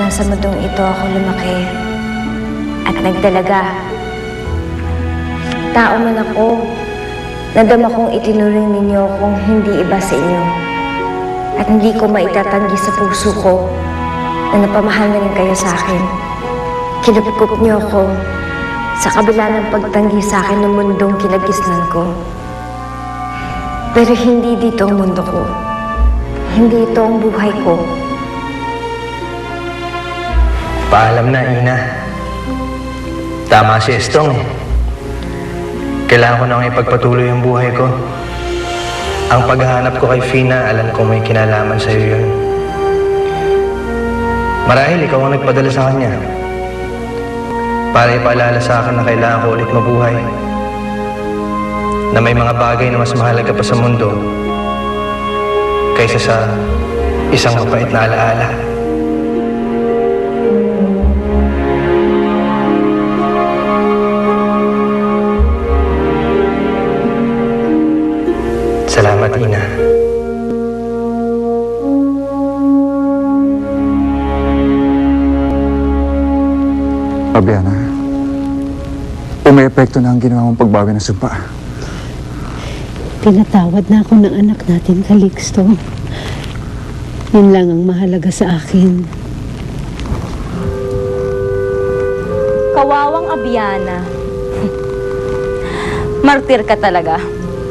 sa mundong ito ako lumaki at nagdalaga. Tao man ako, nadama kong itinuring ninyo kung hindi iba sa inyo. At hindi ko maitatanggi sa puso ko na napamahal na rin kayo sa akin. Kinupkup niyo ako sa kabila ng pagtanggi sa akin ng mundong kinagisnan ko. Pero hindi dito ang mundo ko. Hindi ito ang buhay ko. Paalam na, Ina. Tama si Estong eh. Kailangan ko nang ipagpatuloy ang buhay ko. Ang paghahanap ko kay Fina, alam ko may kinalaman sa'yo yun. Marahil ikaw ang nagpadala sa kanya. Para ipaalala sa akin na kailangan ko ulit mabuhay. Na may mga bagay na mas mahalaga pa sa mundo kaysa sa isang mapait na alaala. Salamat, Ina. Abiana, umeepekto na ang ginawa mong pagbawi ng sumpa. Pinatawad na ako ng anak natin, Calixto. Yun lang ang mahalaga sa akin. Kawawang Abiana. Martir ka talaga.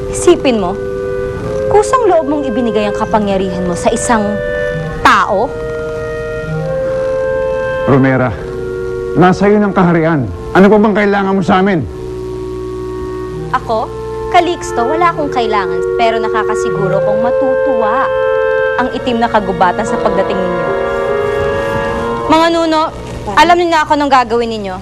Isipin mo, kusang loob mong ibinigay ang kapangyarihan mo sa isang tao? Romera, nasa iyo ng kaharian. Ano pa bang kailangan mo sa amin? Ako, Calixto, wala akong kailangan, pero nakakasiguro kung matutuwa ang itim na kagubatan sa pagdating ninyo. Mga nuno, alam niyo na ako nang gagawin ninyo.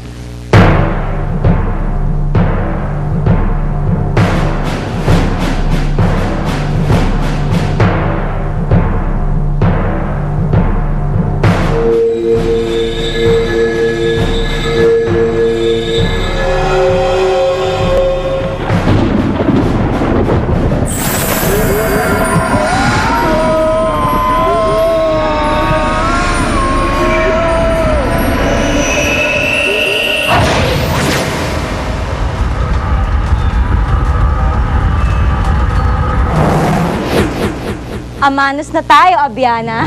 Amanos na tayo, Abiana.